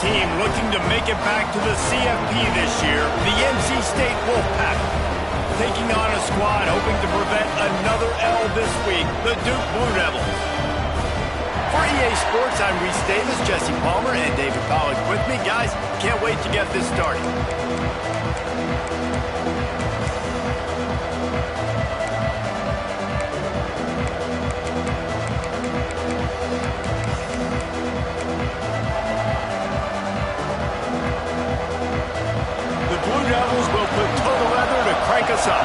team looking to make it back to the CFP this year, the NC State Wolfpack. Taking on a squad hoping to prevent another L this week, the Duke Blue Devils. For EA Sports, I'm Reese Davis, Jesse Palmer, and David Pollack with me. Guys, can't wait to get this started. Devils will put total leather to crank us up.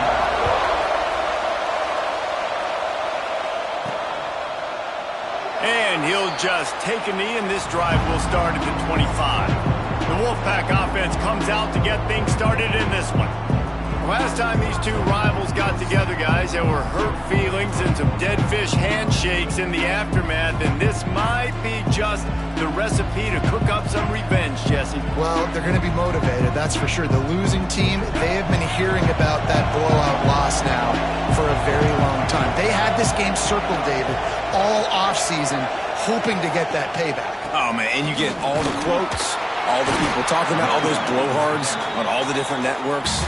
And he'll just take a knee, and this drive will start at the 25. The Wolfpack offense comes out to get things started in this one. Last time these two rivals got together, guys, there were hurt feelings and some dead fish handshakes in the aftermath, and this might be just the recipe to cook up some revenge, Jesse. Well, they're going to be motivated, that's for sure. The losing team, they have been hearing about that blowout loss now for a very long time. They had this game circled, David, all offseason, hoping to get that payback. Oh, man, and you get all the quotes, all the people talking about all those blowhards on all the different networks,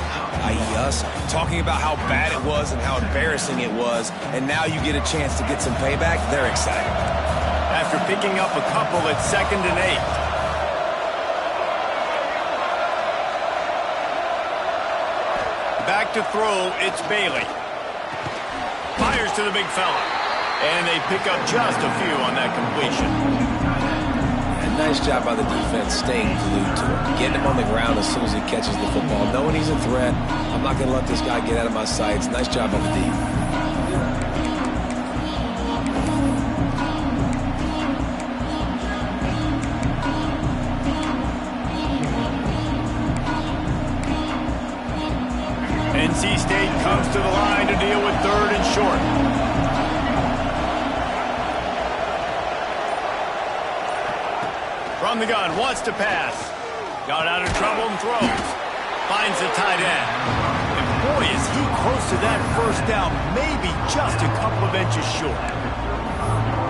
i.e. us, talking about how bad it was and how embarrassing it was, and now you get a chance to get some payback. They're excited. After picking up a couple at 2nd and 8. Back to throw, it's Bailey. Fires to the big fella. And they pick up just a few on that completion. Nice job by the defense staying glued to him, getting him on the ground as soon as he catches the football, knowing he's a threat. I'm not going to let this guy get out of my sights. Nice job on the D. NC State comes to the line to deal with 3rd and short. From the gun, wants to pass. Got out of trouble and throws. Finds the tight end. And boy, is he close to that first down, maybe just a couple of inches short.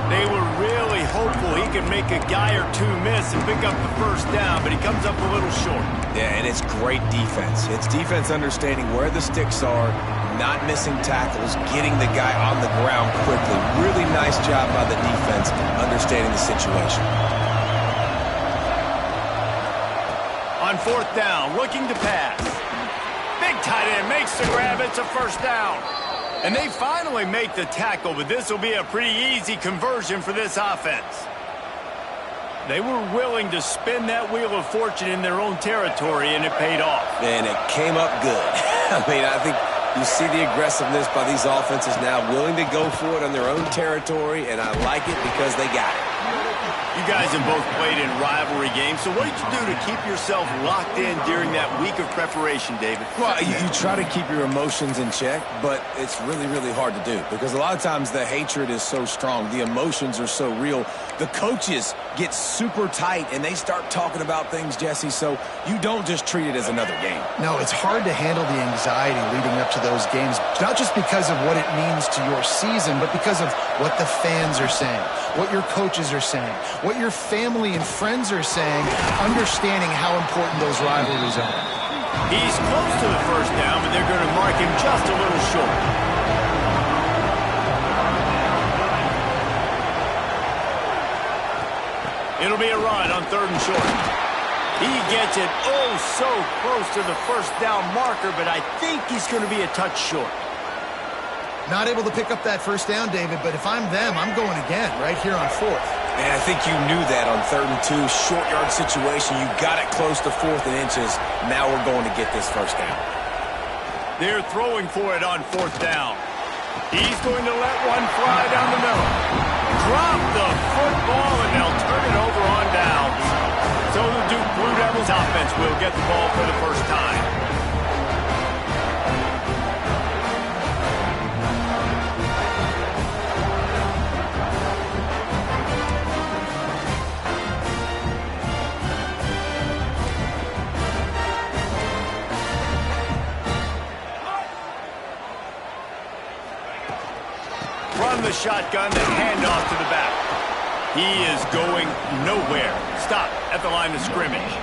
They were really hopeful he could make a guy or two miss and pick up the first down, but he comes up a little short. Yeah, and it's great defense. It's defense understanding where the sticks are, not missing tackles, getting the guy on the ground quickly. Really nice job by the defense understanding the situation. On 4th down, looking to pass. Big tight end makes the grab. It's a first down. And they finally make the tackle, but this will be a pretty easy conversion for this offense. They were willing to spin that wheel of fortune in their own territory, and it paid off. And it came up good. I mean, I think you see the aggressiveness by these offenses now, willing to go for it on their own territory, and I like it because they got it. You guys have both played in rivalry games, so what did you do to keep yourself locked in during that week of preparation, David? Well, you try to keep your emotions in check, but it's really, really hard to do because a lot of times the hatred is so strong, the emotions are so real. The coaches get super tight, and they start talking about things, Jesse, so you don't just treat it as another game. No, it's hard to handle the anxiety leading up to those games, not just because of what it means to your season, but because of what the fans are saying, what your coaches are saying, what your family and friends are saying, understanding how important those rivalries are. He's close to the first down, but they're going to mark him just a little short. It'll be a run on 3rd and short. He gets it oh so close to the first down marker, but I think he's going to be a touch short. Not able to pick up that first down, David, but if I'm them, I'm going again right here on 4th. And I think you knew that on 3rd and 2, short yard situation. You got it close to 4th and inches. Now we're going to get this first down. They're throwing for it on 4th down. He's going to let one fly down the middle. Drop the football, and they'll turn it over on downs. So the Duke Blue Devils offense will get the ball for the first time. From the shotgun, the handoff to the back. He is going nowhere. Stop at the line of scrimmage.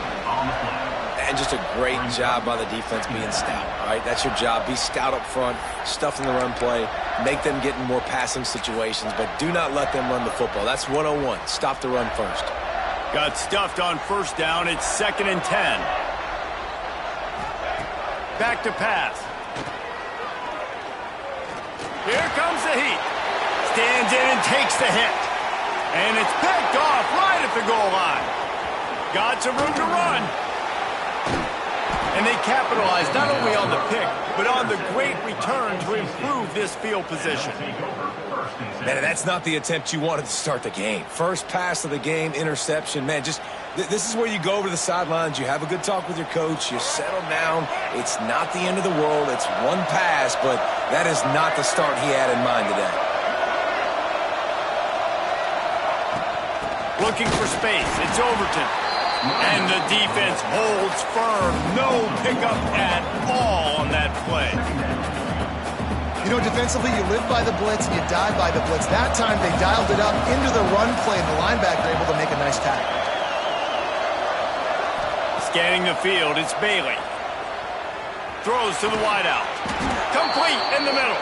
And just a great job by the defense being stout, all right? That's your job. Be stout up front, stuff in the run play, make them get in more passing situations, but do not let them run the football. That's 101. Stop the run first. Got stuffed on first down. It's 2nd and 10. Back to pass. Here comes the heat. Stands in and takes the hit. And it's picked off right at the goal line. Got some room to run. And they capitalize not only on the pick, but on the great return to improve this field position. Man, that's not the attempt you wanted to start the game. First pass of the game, interception. Man, just this is where you go over to the sidelines. You have a good talk with your coach. You settle down. It's not the end of the world. It's one pass, but that is not the start he had in mind today. Looking for space. It's Overton. And the defense holds firm. No pickup at all on that play. You know, defensively, you live by the blitz and you die by the blitz. That time, they dialed it up into the run play, and the linebacker able to make a nice tackle. Scanning the field, it's Bailey. Throws to the wideout. Complete in the middle.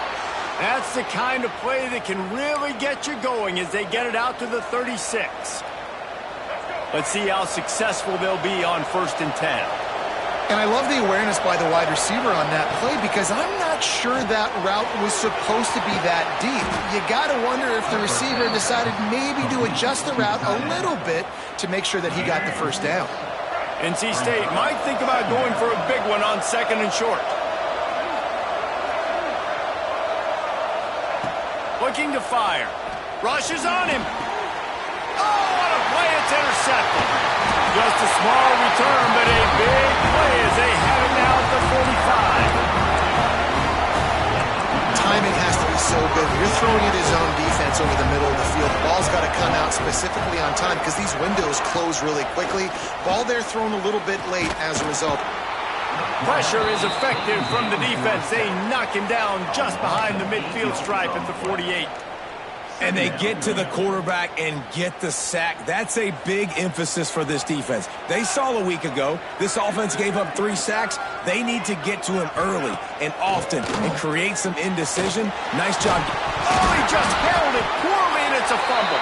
That's the kind of play that can really get you going as they get it out to the 36. Let's see how successful they'll be on 1st and 10. And I love the awareness by the wide receiver on that play because I'm not sure that route was supposed to be that deep. You got to wonder if the receiver decided maybe to adjust the route a little bit to make sure that he got the first down. NC State might think about going for a big one on 2nd and short. Looking to fire. Rushes on him. Oh, what a play. It's intercepted. Just a small return, but a big play as they have it now at the 45. Timing has to be so good. When you're throwing at his own defense over the middle of the field, the ball's got to come out specifically on time because these windows close really quickly. Ball there thrown a little bit late as a result. Pressure is effective from the defense. They knock him down just behind the midfield stripe at the 48. And they get to the quarterback and get the sack. That's a big emphasis for this defense. They saw a week ago, this offense gave up 3 sacks. They need to get to him early and often and create some indecision. Nice job. Oh, he just held it poorly, and it's a fumble.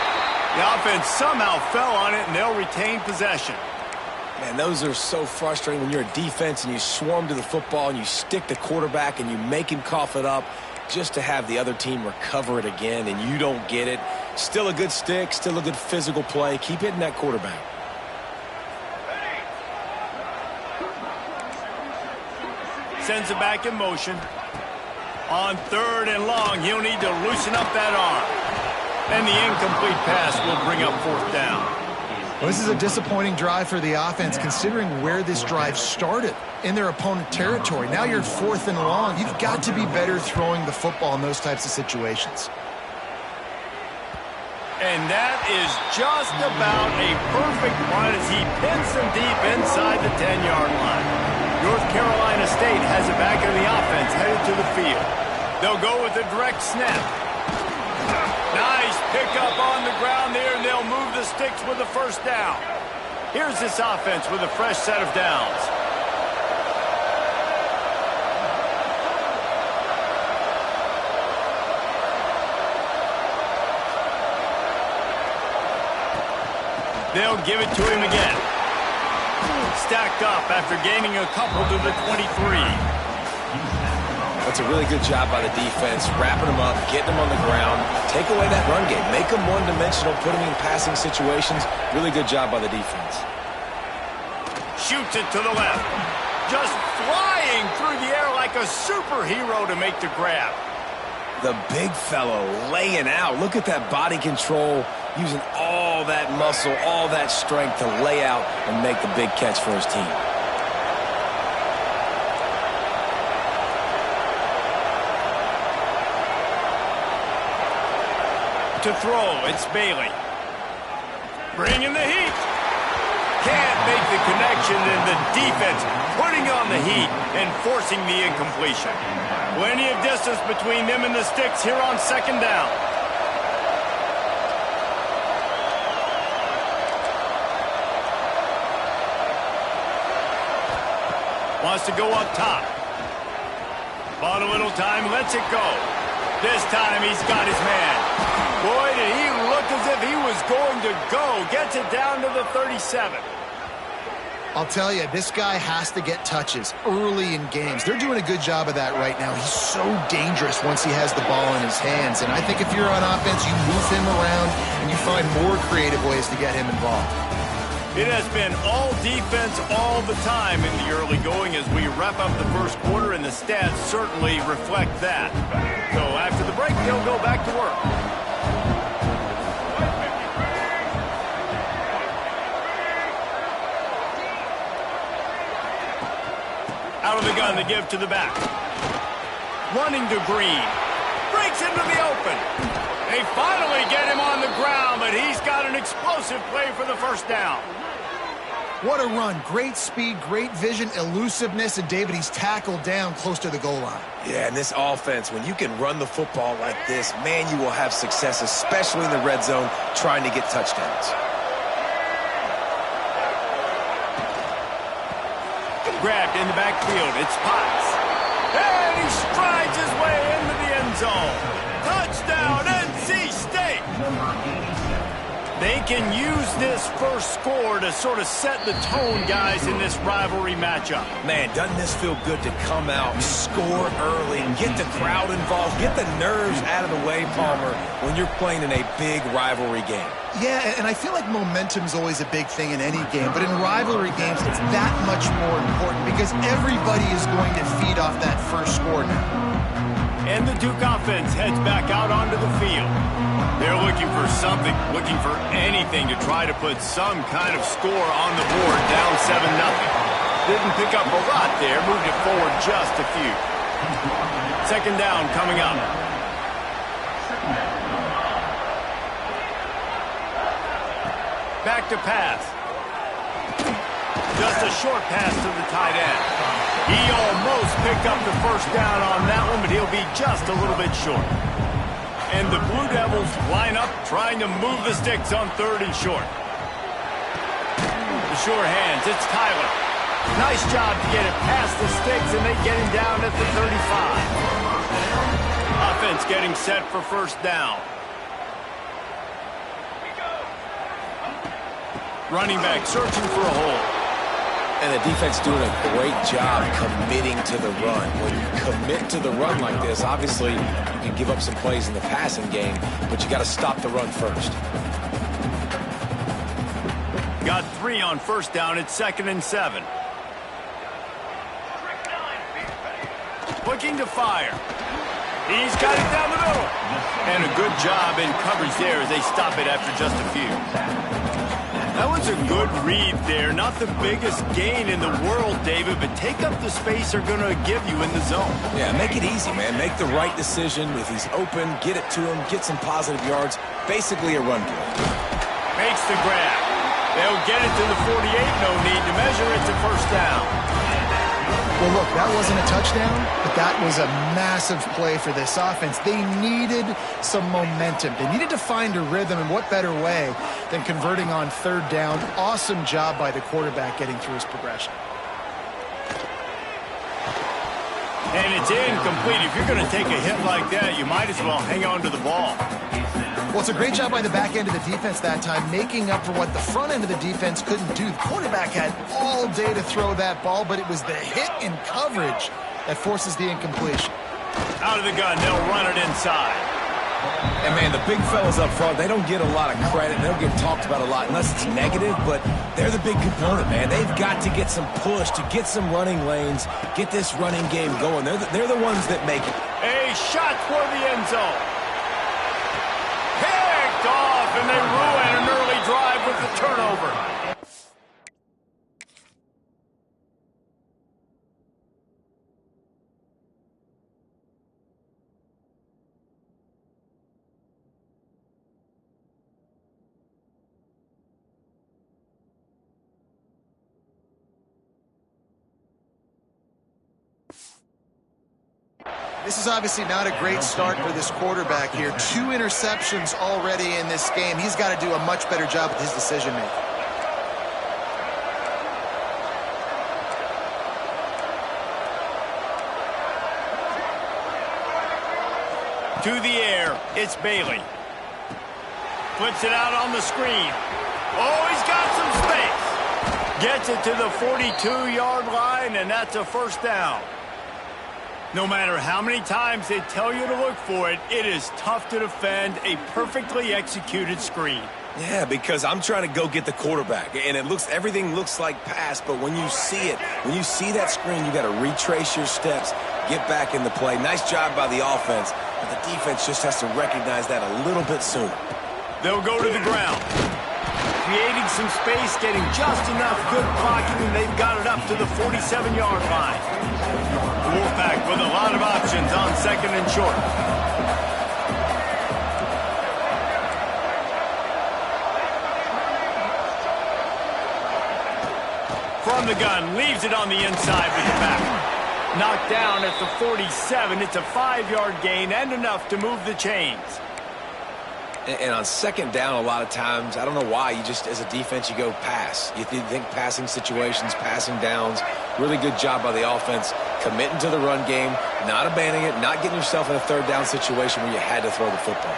The offense somehow fell on it, and they'll retain possession. Man, those are so frustrating when you're a defense and you swarm to the football and you stick the quarterback and you make him cough it up. Just to have the other team recover it again and you don't get it. Still a good stick, still a good physical play. Keep hitting that quarterback. Sends it back in motion. On 3rd and long, he'll need to loosen up that arm. And the incomplete pass will bring up 4th down. Well, this is a disappointing drive for the offense considering where this drive started in their opponent territory. Now you're 4th and long. You've got to be better throwing the football in those types of situations. And that is just about a perfect run as he pins them deep inside the 10-yard line. North Carolina State has it back in the offense headed to the field. They'll go with a direct snap. Nice pickup on the ground there, and they'll move the sticks with the 1st down. Here's this offense with a fresh set of downs. They'll give it to him again. Stacked up after gaining a couple to the 23. That's a really good job by the defense, wrapping them up, getting them on the ground, take away that run game, make them one-dimensional, put them in passing situations. Really good job by the defense. Shoots it to the left. Just flying through the air like a superhero to make the grab. The big fellow laying out. Look at that body control, using all that muscle, all that strength to lay out and make the big catch for his team. To throw, it's Bailey. Bringing the heat. Can't make the connection, and the defense putting on the heat and forcing the incompletion. Plenty of distance between them and the sticks here on 2nd down. Wants to go up top. Bought a little time, lets it go. This time he's got his man. Boy, did he look as if he was going to go. Gets it down to the 37. I'll tell you, this guy has to get touches early in games. They're doing a good job of that right now. He's so dangerous once he has the ball in his hands. And I think if you're on offense, you move him around and you find more creative ways to get him involved. It has been all defense all the time in the early going as we wrap up the first quarter, and the stats certainly reflect that. So after the break, they'll go back to work. Out of the gun, the give to the back. Running to Green. Breaks into the open. They finally get him on the ground, but he's got an explosive play for the first down. What a run. Great speed, great vision, elusiveness, and David, he's tackled down close to the goal line. Yeah, and this offense, when you can run the football like this, man, you will have success, especially in the red zone, trying to get touchdowns. Grabbed in the backfield. It's Potts. And he strides his way into the end zone. Touchdown, NC State. They can use this first score to sort of set the tone, guys, in this rivalry matchup. Man, doesn't this feel good to come out, score early, get the crowd involved, get the nerves out of the way, Palmer, when you're playing in a big rivalry game. Yeah, and I feel like momentum's always a big thing in any game, but in rivalry games, it's that much more important because everybody is going to feed off that first score now. And the Duke offense heads back out onto the field. They're looking for something, looking for anything to try to put some kind of score on the board, down 7-0. Didn't pick up a lot there, moved it forward just a few. Second down coming up. Back to pass. Just a short pass to the tight end. He almost picked up the first down on that one, but he'll be just a little bit short. And the Blue Devils line up trying to move the sticks on third and short. The sure hands, it's Tyler. Nice job to get it past the sticks, and they get him down at the 35. Offense getting set for first down. Running back searching for a hole. And the defense doing a great job committing to the run. When you commit to the run like this, obviously you can give up some plays in the passing game, but you got to stop the run first. Got 3 on first down. It's 2nd and 7. Looking to fire. He's got it down the middle. And a good job in coverage there as they stop it after just a few. That was a good read there. Not the biggest gain in the world, David, but take up the space they're going to give you in the zone. Yeah, make it easy, man. Make the right decision. If he's open, get it to him, get some positive yards. Basically a run play. Makes the grab. They'll get it to the 48. No need to measure it to first down. Well, look, that wasn't a touchdown, but that was a massive play for this offense. They needed some momentum. They needed to find a rhythm, and what better way than converting on third down. Awesome job by the quarterback getting through his progression. And it's incomplete. If you're going to take a hit like that, you might as well hang on to the ball. Well, it's a great job by the back end of the defense that time, making up for what the front end of the defense couldn't do. The quarterback had all day to throw that ball, but it was the hit in coverage that forces the incompletion. Out of the gun, they'll run it inside. And, man, the big fellas up front, they don't get a lot of credit. They don't get talked about a lot unless it's negative, but they're the big component, man. They've got to get some push, to get some running lanes, get this running game going. They're the ones that make it. A shot toward the end zone. Picked off, and they ruin an early drive with the turnover. This is obviously not a great start for this quarterback here. 2 interceptions already in this game. He's got to do a much better job with his decision-making. To the air, it's Bailey. Flips it out on the screen. Oh, he's got some space. Gets it to the 42-yard line, and that's a first down. No matter how many times they tell you to look for it, it is tough to defend a perfectly executed screen. Yeah, because I'm trying to go get the quarterback, and everything looks like pass, but when you see it, when you see that screen, you got to retrace your steps, get back in the play. Nice job by the offense, but the defense just has to recognize that a little bit sooner. They'll go to the ground, creating some space, getting just enough good blocking, and they've got it up to the 47-yard line. The Wolfpack with a lot of options on second and short. From the gun, leaves it on the inside with the back. Knocked down at the 47. It's a 5-yard gain and enough to move the chains. And on second down, a lot of times, I don't know why, you just, as a defense, you go pass. You think passing situations, passing downs. Really good job by the offense, committing to the run game, not abandoning it, not getting yourself in a third down situation where you had to throw the football.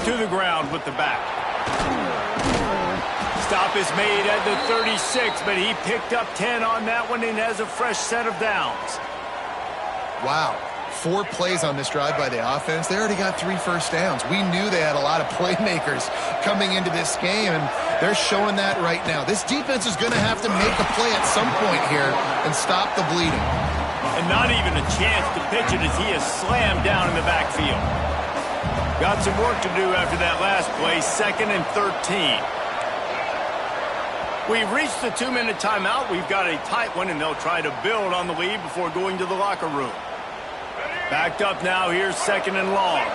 To the ground with the back. Stop is made at the 36, but he picked up 10 on that one and has a fresh set of downs. Wow. 4 plays on this drive by the offense. They already got 3 first downs. We knew they had a lot of playmakers coming into this game, and they're showing that right now. This defense is going to have to make a play at some point here and stop the bleeding. And not even a chance to pitch it as he is slammed down in the backfield. Got some work to do after that last play, 2nd and 13. We've reached the 2-minute timeout. We've got a tight one, and they'll try to build on the lead before going to the locker room. Backed up now. Here's 2nd and long.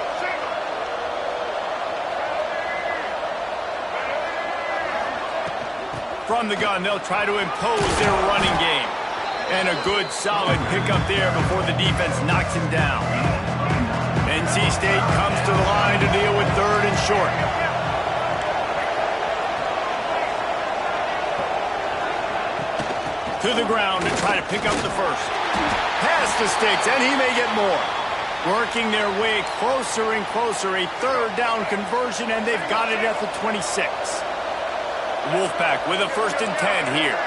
From the gun, they'll try to impose their running game. And a good, solid pickup there before the defense knocks him down. NC State comes to the line to deal with 3rd and short. To the ground to try to pick up the first. Past the sticks, and he may get more. Working their way closer and closer. A 3rd down conversion, and they've got it at the 26. Wolfpack with a 1st and 10 here.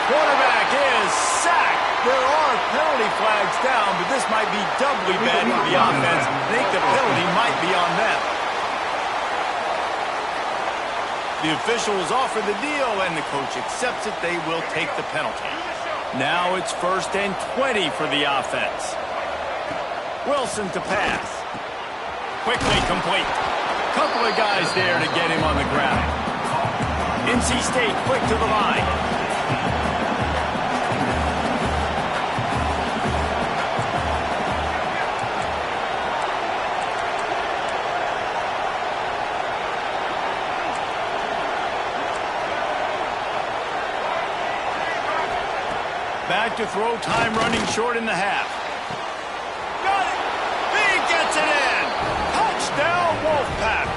Quarterback is sacked. There are penalty flags down, but this might be doubly bad for the offense. I think the penalty might be on them. The officials offer the deal, and the coach accepts it. They will take the penalty. Now it's 1st and 20 for the offense. Wilson to pass. Quickly complete. Couple of guys there to get him on the ground. NC State quick to the line. Back to throw, time running short in the half. Got it! He gets it in! Touchdown, Wolfpack!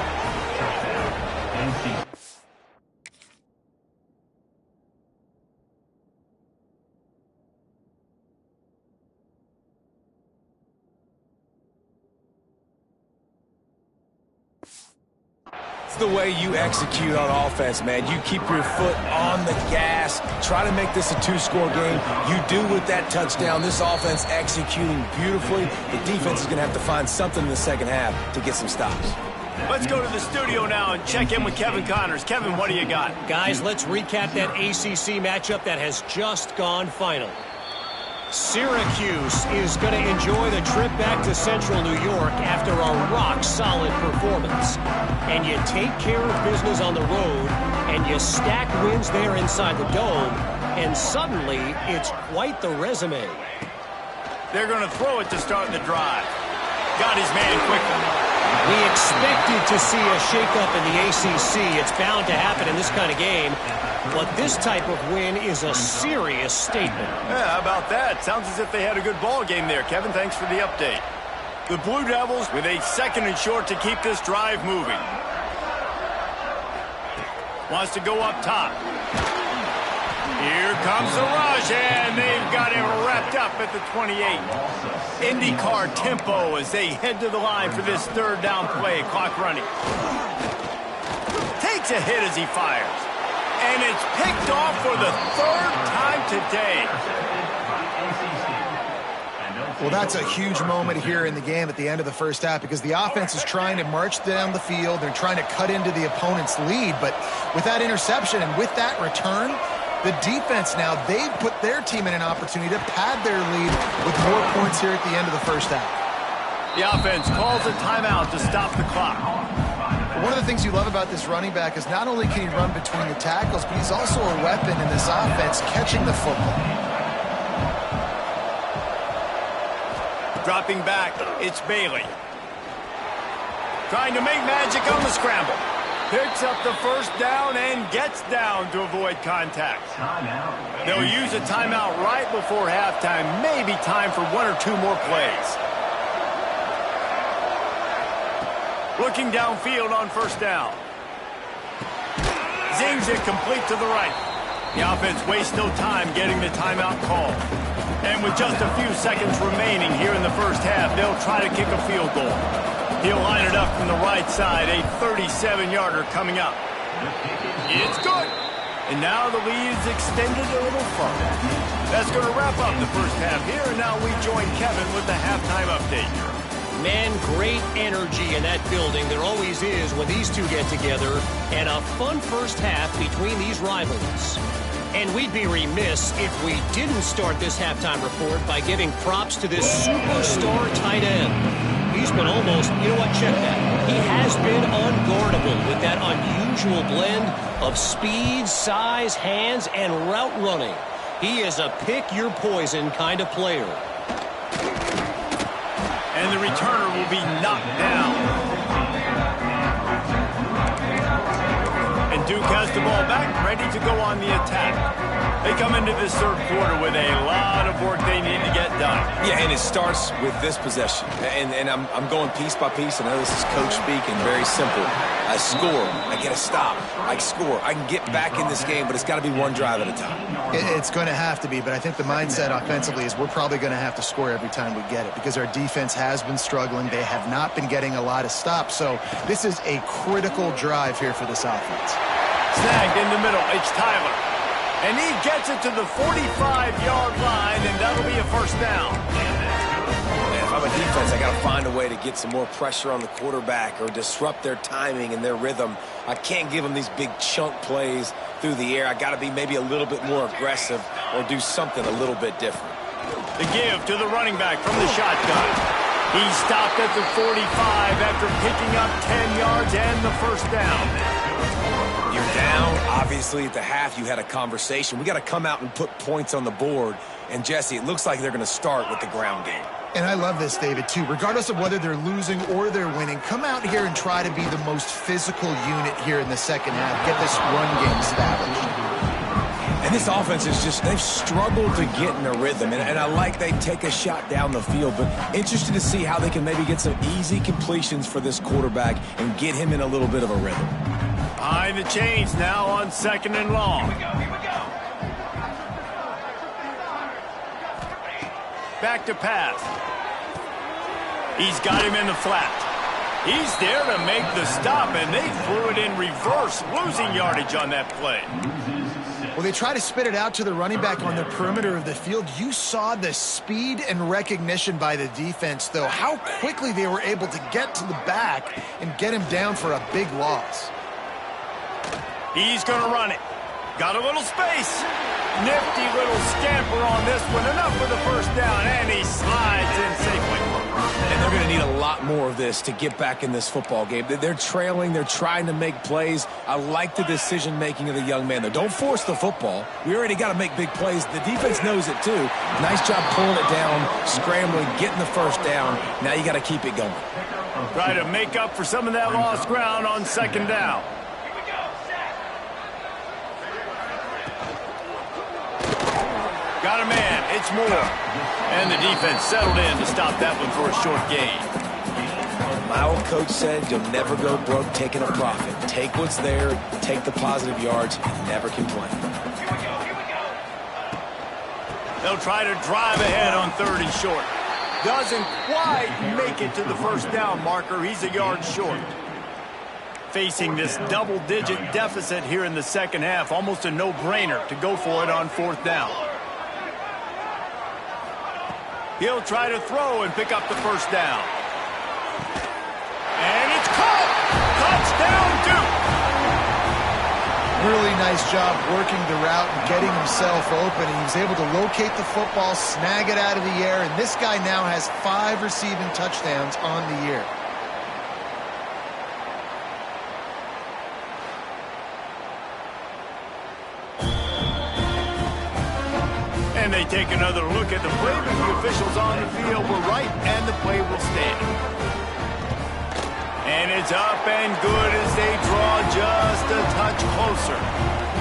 The way you execute on offense, man. You keep your foot on the gas. Try to make this a 2-score game. You do with that touchdown. This offense executing beautifully. The defense is going to have to find something in the second half to get some stops. Let's go to the studio now and check in with Kevin Connors. Kevin, what do you got? Guys, let's recap that ACC matchup that has just gone final. Syracuse is going to enjoy the trip back to Central New York after a rock-solid performance. And you take care of business on the road, and you stack wins there inside the Dome, and suddenly it's quite the resume. They're going to throw it to start the drive. Got his man quickly. We expected to see a shakeup in the ACC. It's bound to happen in this kind of game. But this type of win is a serious statement. Yeah, how about that? Sounds as if they had a good ball game there, Kevin. Thanks for the update. The Blue Devils with a 2nd and short to keep this drive moving. Wants to go up top. Here comes the rush, and they've got him wrapped up at the 28. IndyCar tempo as they head to the line for this 3rd down play. Clock running. Takes a hit as he fires. And it's picked off for the 3rd time today. Well, that's a huge moment here in the game at the end of the first half because the offense is trying to march down the field. They're trying to cut into the opponent's lead. But with that interception and with that return, the defense now, they've put their team in an opportunity to pad their lead with more points here at the end of the first half. The offense calls a timeout to stop the clock. One of the things you love about this running back is not only can he run between the tackles, but he's also a weapon in this offense catching the football. Dropping back, it's Bailey. Trying to make magic on the scramble. Picks up the 1st down and gets down to avoid contact. They'll use a timeout right before halftime. Maybe time for 1 or 2 more plays. Looking downfield on 1st down. Zings it complete to the right. The offense wastes no time getting the timeout call. And with just a few seconds remaining here in the first half, they'll try to kick a field goal. He'll line it up from the right side, a 37-yarder coming up. It's good. And now the lead is extended a little further. That's going to wrap up the first half here, and now we join Kevin with the halftime update. Man, great energy in that building. There always is when these two get together. And a fun first half between these rivals. And we'd be remiss if we didn't start this halftime report by giving props to this superstar tight end. He's been almost, you know what, check that. He has been unguardable with that unusual blend of speed, size, hands, and route running. He is a pick-your-poison kind of player. And the returner will be knocked down. And Duke has the ball back, ready to go on the attack. They come into this 3rd quarter with a lot of work they need to get done. Yeah, and it starts with this possession. And I'm going piece by piece. I know this is coach speak and very simple. I score. I get a stop. I score. I can get back in this game, but it's got to be 1 drive at a time. It's going to have to be, but I think the mindset offensively is we're probably going to have to score every time we get it because our defense has been struggling. They have not been getting a lot of stops. So this is a critical drive here for this offense. Snagged in the middle. It's Tyler. And he gets it to the 45-yard line, and that'll be a 1st down. And if I'm a defense, I got to find a way to get some more pressure on the quarterback or disrupt their timing and their rhythm. I can't give them these big chunk plays through the air. I got to be maybe a little bit more aggressive or do something a little bit different. The give to the running back from the shotgun. He stopped at the 45 after picking up 10 yards and the 1st down. You're down. Obviously, at the half, you had a conversation. We got to come out and put points on the board. And, Jesse, it looks like they're going to start with the ground game. And I love this, David, too. Regardless of whether they're losing or they're winning, come out here and try to be the most physical unit here in the second half. Get this run game established. And this offense is just, they've struggled to get in a rhythm. And I like they take a shot down the field, but interested to see how they can maybe get some easy completions for this quarterback and get him in a little bit of a rhythm. Behind the chains now on 2nd and long. Here we go. Back to pass. He's got him in the flat. He's there to make the stop, and they threw it in reverse, losing yardage on that play. Well, they try to spit it out to the running back on the perimeter of the field. You saw the speed and recognition by the defense, though, how quickly they were able to get to the back and get him down for a big loss. He's going to run it. Got a little space. Nifty little scamper on this one. Enough for the 1st down, and he slides in safely. And they're going to need a lot more of this to get back in this football game. They're trailing. They're trying to make plays. I like the decision-making of the young man, though. Don't force the football. We already got to make big plays. The defense knows it, too. Nice job pulling it down, scrambling, getting the 1st down. Now you got to keep it going. Try to make up for some of that lost ground on second down. Got a man. It's Moore. And the defense settled in to stop that one for a short gain. My old coach said you'll never go broke taking a profit. Take what's there, take the positive yards, and never complain. They'll try to drive ahead on 3rd and short. Doesn't quite make it to the first down marker. He's a yard short. Facing this double-digit deficit here in the second half, almost a no-brainer to go for it on 4th down. He'll try to throw and pick up the first down. And it's caught! Touchdown, Duke! Really nice job working the route and getting himself open. He was able to locate the football, snag it out of the air, and this guy now has 5 receiving touchdowns on the year. And they take another look at the play, but the officials on the field were right, and the play will stand. And it's up and good as they draw just a touch closer.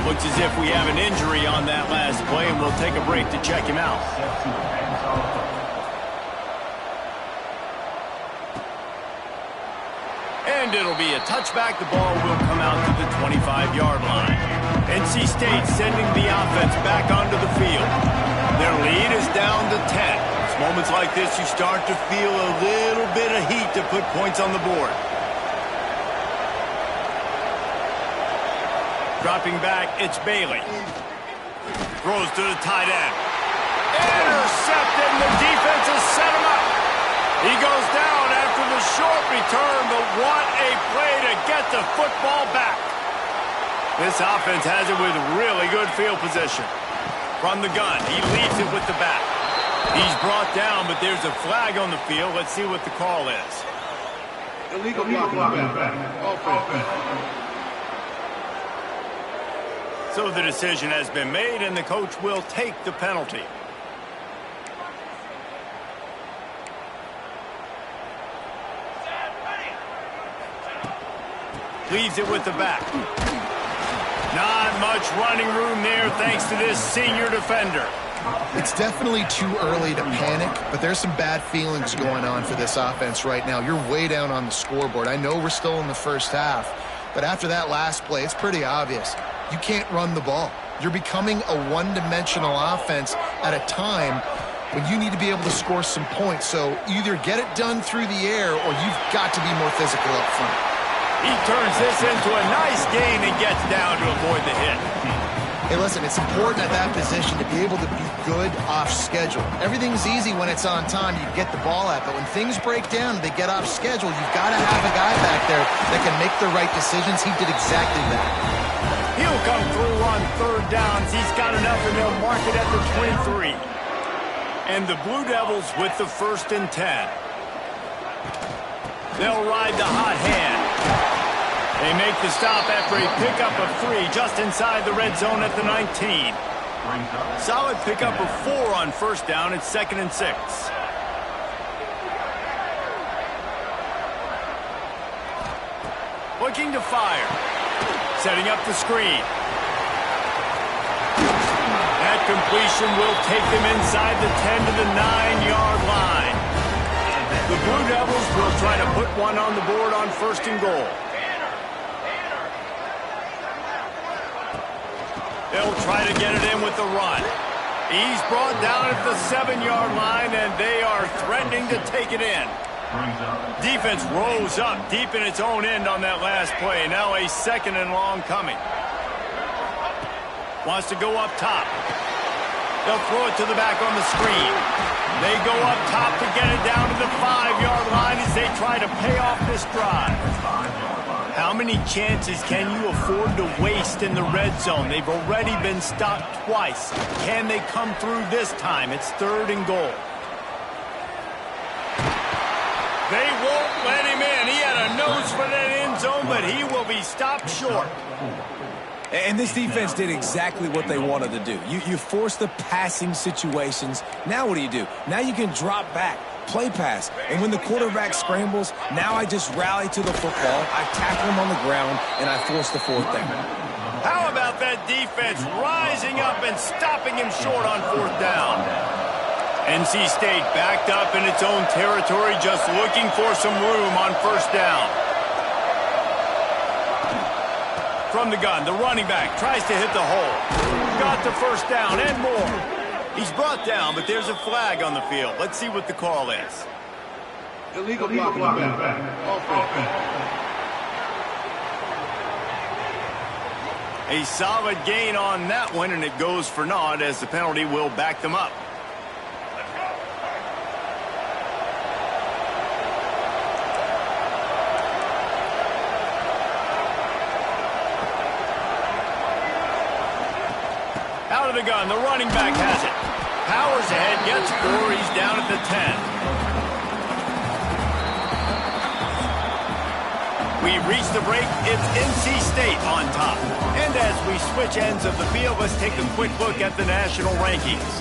Looks as if we have an injury on that last play, and we'll take a break to check him out. And it'll be a touchback. The ball will come out to the 25-yard line. NC State sending the offense back onto the field. Their lead is down to 10. It's moments like this you start to feel a little bit of heat to put points on the board. Dropping back, it's Bailey. Throws to the tight end. Intercepted, and the defense has set him up. He goes down after the short return, but what a play to get the football back. This offense has it with really good field position. From the gun, he leaves it with the back. He's brought down, but there's a flag on the field. Let's see what the call is. Illegal blocking back. Offense. So the decision has been made, and the coach will take the penalty. Leaves it with the back. Not much running room there thanks to this senior defender. It's definitely too early to panic, but there's some bad feelings going on for this offense right now. You're way down on the scoreboard. I know we're still in the first half, but after that last play, it's pretty obvious. You can't run the ball. You're becoming a one-dimensional offense at a time when you need to be able to score some points. So either get it done through the air or you've got to be more physical up front. He turns this into a nice gain and gets down to avoid the hit. Hey, listen, it's important at that position to be able to be good off schedule. Everything's easy when it's on time. You get the ball out, but when things break down, they get off schedule. You've got to have a guy back there that can make the right decisions. He did exactly that. He'll come through on 3rd downs. He's got enough, and they'll mark it at the 23. And the Blue Devils with the 1st and 10. They'll ride the hot hand. They make the stop after a pickup of 3 just inside the red zone at the 19. Solid pickup of 4 on 1st down. It's 2nd and 6. Looking to fire. Setting up the screen. That completion will take them inside the 10 to the 9-yard line. The Blue Devils will try to put one on the board on 1st and goal. They'll try to get it in with the run. He's brought down at the 7-yard line, and they are threatening to take it in. Defense rose up deep in its own end on that last play. Now a 2nd and long coming. Wants to go up top. They'll throw it to the back on the screen. They go up top to get it down to the 5-yard line as they try to pay off this drive. How many chances can you afford to waste in the red zone? They've already been stopped twice. Can they come through this time? It's 3rd and goal. They won't let him in. He had a nose for that end zone, but he will be stopped short. And this defense did exactly what they wanted to do. You force the passing situations. Now what do? Now you can drop back, play pass. And when the quarterback scrambles, now I just rally to the football, I tackle him on the ground, and I force the fourth down. How about that defense rising up and stopping him short on fourth down? NC State backed up in its own territory, just looking for some room on first down. From the gun, the running back tries to hit the hole. Got the first down and more. He's brought down, but there's a flag on the field. Let's see what the call is. Illegal blocking back. Offense. A solid gain on that one, and it goes for naught as the penalty will back them up. Out of the gun, the running back has it. Powers ahead, gets 4, he's down at the 10. We reach the break, it's NC State on top. And as we switch ends of the field, let's take a quick look at the national rankings.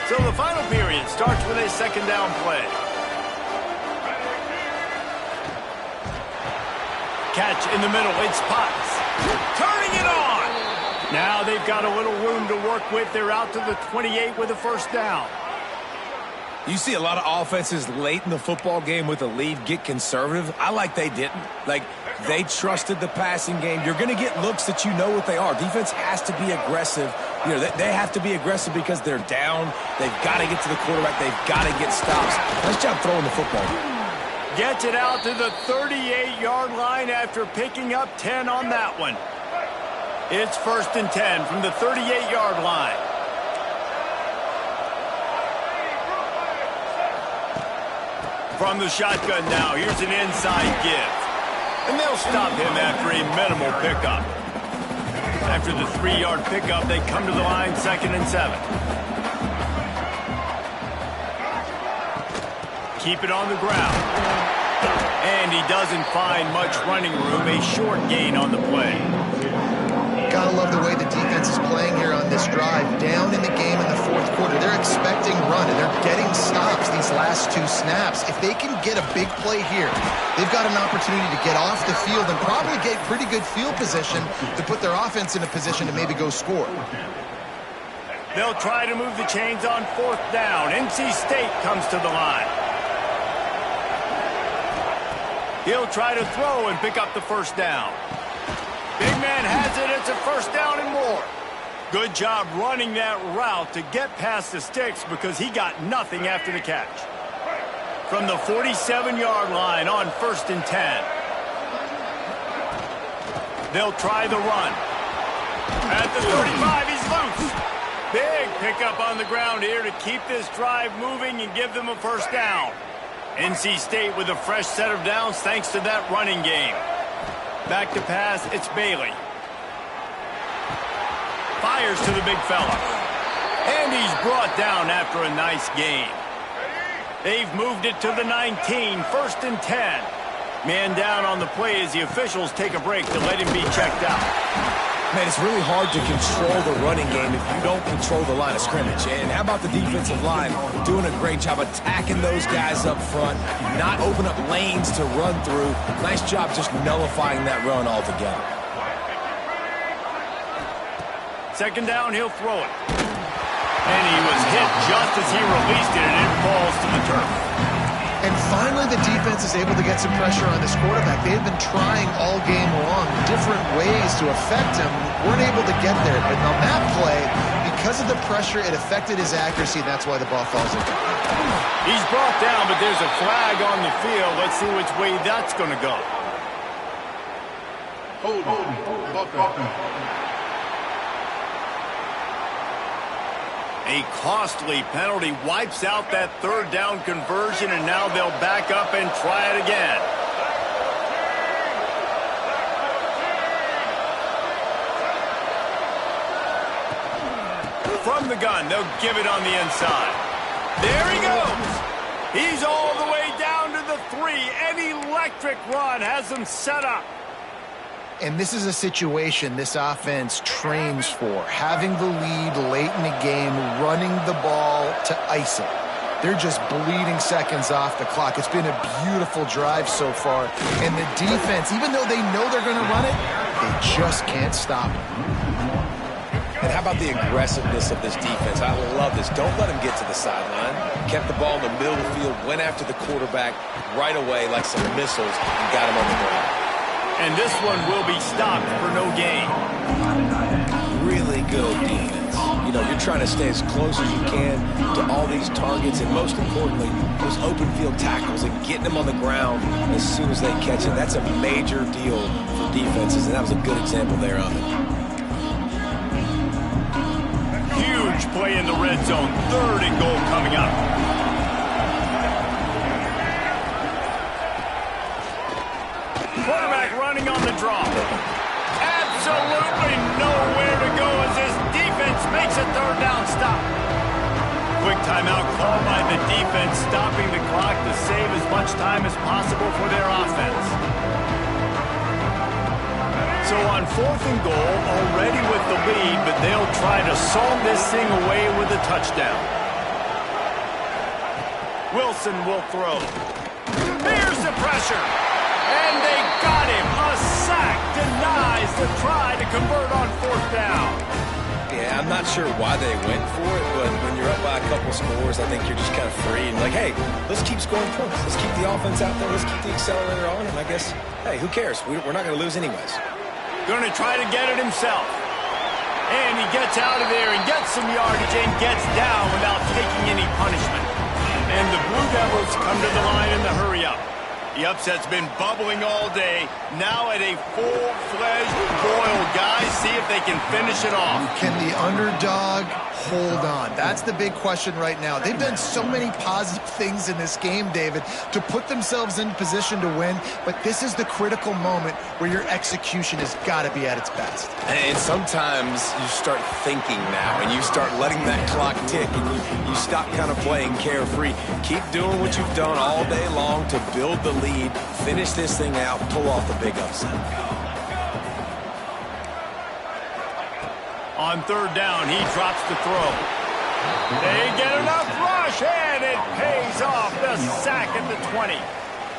So the final period starts with a second down play. Catch in the middle, it's Potts. Turning it on! Now they've got a little room to work with. They're out to the 28 with a first down. You see a lot of offenses late in the football game with a lead get conservative. I like they didn't. Like, they trusted the passing game. You're going to get looks that you know what they are. Defense has to be aggressive. You know, they have to be aggressive because they're down. They've got to get to the quarterback. They've got to get stops. Nice job throwing the football. Gets it out to the 38-yard line after picking up 10 on that one. It's 1st and 10 from the 38-yard line. From the shotgun now, here's an inside give. And they'll stop him after a minimal pickup. After the 3-yard pickup, they come to the line 2nd and 7. Keep it on the ground. And he doesn't find much running room, a short gain on the play. Gotta love the way the defense is playing here on this drive. Down in the game in the 4th quarter. They're expecting run, and they're getting stops these last 2 snaps. If they can get a big play here, they've got an opportunity to get off the field and probably get pretty good field position to put their offense in a position to maybe go score. They'll try to move the chains on 4th down. NC State comes to the line. He'll try to throw and pick up the first down. Big man has it. It's a first down and more. Good job running that route to get past the sticks because he got nothing after the catch. From the 47-yard line on 1st and 10. They'll try the run. At the 35, he's loose. Big pickup on the ground here to keep this drive moving and give them a first down. NC State with a fresh set of downs thanks to that running game. Back to pass, it's Bailey. Fires to the big fella. And he's brought down after a nice gain. They've moved it to the 19, 1st and 10. Man down on the play as the officials take a break to let him be checked out. Man, it's really hard to control the running game if you don't control the line of scrimmage. And how about the defensive line doing a great job attacking those guys up front, not open up lanes to run through. Nice job just nullifying that run altogether. 2nd down, he'll throw it. And he was hit just as he released it, and it falls to the turf. And finally, the defense is able to get some pressure on this quarterback. They've been trying all game long different ways to affect him. Weren't able to get there. But on that play, because of the pressure, it affected his accuracy, and that's why the ball falls into him. He's brought down, but there's a flag on the field. Let's see which way that's going to go. Hold on. A costly penalty wipes out that 3rd down conversion, and now they'll back up and try it again. From the gun, they'll give it on the inside. There he goes. He's all the way down to the three. An electric run has them set up. And this is a situation this offense trains for, having the lead late in the game, running the ball to ice it. They're just bleeding seconds off the clock. It's been a beautiful drive so far. And the defense, even though they know they're going to run it, they just can't stop it. And how about the aggressiveness of this defense? I love this. Don't let him get to the sideline. Kept the ball in the middle of the field, went after the quarterback right away like some missiles and got him on the ground. And this one will be stopped for no gain. Really good defense. You know, you're trying to stay as close as you can to all these targets and, most importantly, those open field tackles and getting them on the ground as soon as they catch it. That's a major deal for defenses, and that was a good example there of it. Huge play in the red zone. 3rd and goal coming up. Quarterback running on the draw. Absolutely nowhere to go as this defense makes a 3rd down stop. Quick timeout called by the defense, stopping the clock to save as much time as possible for their offense. So on 4th and goal, already with the lead, but they'll try to saw this thing away with a touchdown. Wilson will throw. Here's the pressure. And they got him. A sack denies the try to convert on 4th down. Yeah, I'm not sure why they went for it, but when you're up by a couple scores, I think you're just kind of free and like, hey, let's keep scoring points. Let's keep the offense out there. Let's keep the accelerator on. And I guess, hey, who cares? We're not going to lose anyways. Going to try to get it himself. And he gets out of there and gets some yardage and gets down without taking any punishment. And the Blue Devils come to the line in the hurry-up. The upset's been bubbling all day. Now at a full-fledged boil, guys. See if they can finish it off. Can the underdog hold on? That's the big question right now. They've done so many positive things in this game, David, to put themselves in position to win, but this is the critical moment where your execution has got to be at its best. And sometimes you start thinking now, and you start letting that clock tick, and you stop kind of playing carefree. Keep doing what you've done all day long to build the lead, finish this thing out, pull off the big upset. On 3rd down, he drops the throw. They get enough rush, and it pays off. The sack at the 20.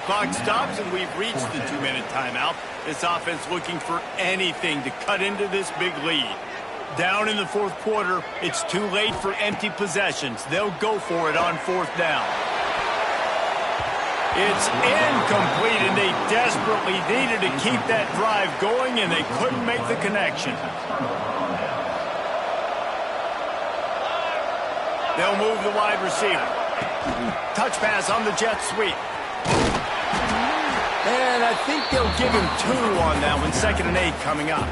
Clock stops, and we've reached the 2-minute timeout. This offense looking for anything to cut into this big lead. Down in the 4th quarter, it's too late for empty possessions. They'll go for it on 4th down. It's incomplete, and they desperately needed to keep that drive going, and they couldn't make the connection. They'll move the wide receiver. Touch pass on the jet sweep. And I think they'll give him 2 on that one. 2nd and 8 coming up.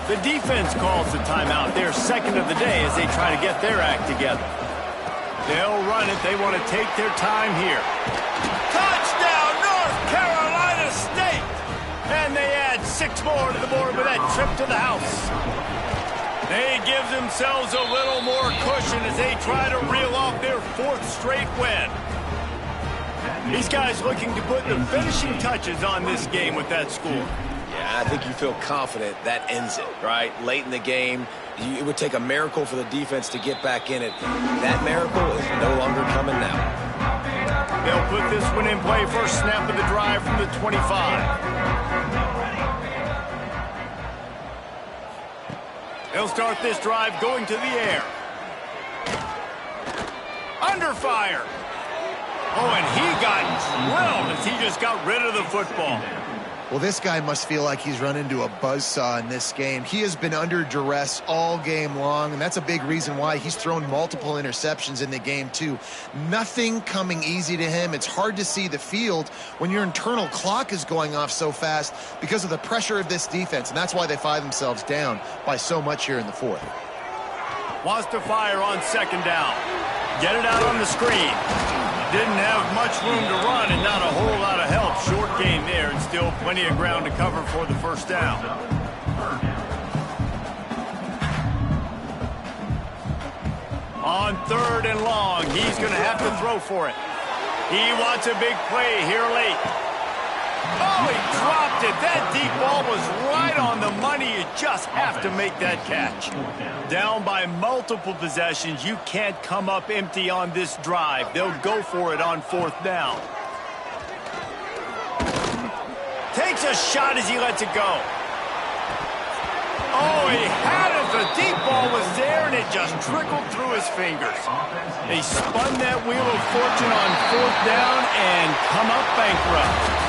The defense calls the timeout. They're 2nd of the day as they try to get their act together. They'll run it. They want to take their time here. Touchdown, North Carolina State! And they add 6 more to the board with that trip to the house. They give themselves a little more cushion as they try to reel off their 4th straight win. These guys looking to put the finishing touches on this game with that score. Yeah, I think you feel confident that ends it, right? Late in the game, it would take a miracle for the defense to get back in it. That miracle is no longer coming now. They'll put this one in play. First snap of the drive from the 25. They'll start this drive going to the air. Under fire. Oh, and he got drilled as he just got rid of the football. Well, this guy must feel like he's run into a buzzsaw in this game. He has been under duress all game long, and that's a big reason why he's thrown multiple interceptions in the game, too. Nothing coming easy to him. It's hard to see the field when your internal clock is going off so fast because of the pressure of this defense, and that's why they find themselves down by so much here in the 4th. Wants to fire on 2nd down. Get it out on the screen. Didn't have much room to run and not a whole lot of help. Short gain there and still plenty of ground to cover for the 1st down. On 3rd and long, he's going to have to throw for it. He wants a big play here late. Oh, he dropped it. That deep ball was right on the money. You just have to make that catch. Down by multiple possessions, you can't come up empty on this drive. They'll go for it on 4th down. Takes a shot as he lets it go. Oh, he had it. The deep ball was there, and it just trickled through his fingers. They spun that wheel of fortune on 4th down and come up bankrupt.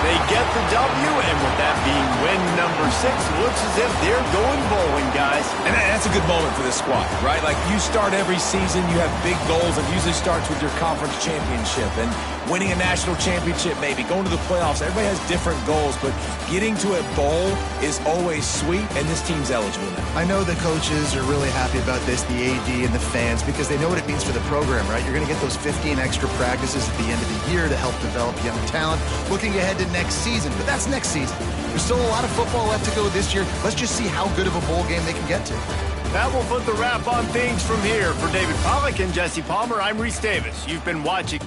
They get the W, and with that being win number 6, looks as if they're going bowling, guys. And that's a good moment for this squad, right? Like, you start every season, you have big goals. It usually starts with your conference championship and winning a national championship, maybe going to the playoffs. Everybody has different goals, but getting to a bowl is always sweet, and this team's eligible now. I know the coaches are really happy about this, the AD and the fans, because they know what it means for the program, right? You're going to get those 15 extra practices at the end of the year to help develop young talent. Looking ahead to next season, but that's next season. There's still a lot of football left to go this year. Let's just see how good of a bowl game they can get to. That will put the wrap on things from here. For David Pollack and Jesse Palmer, I'm Reese Davis. You've been watching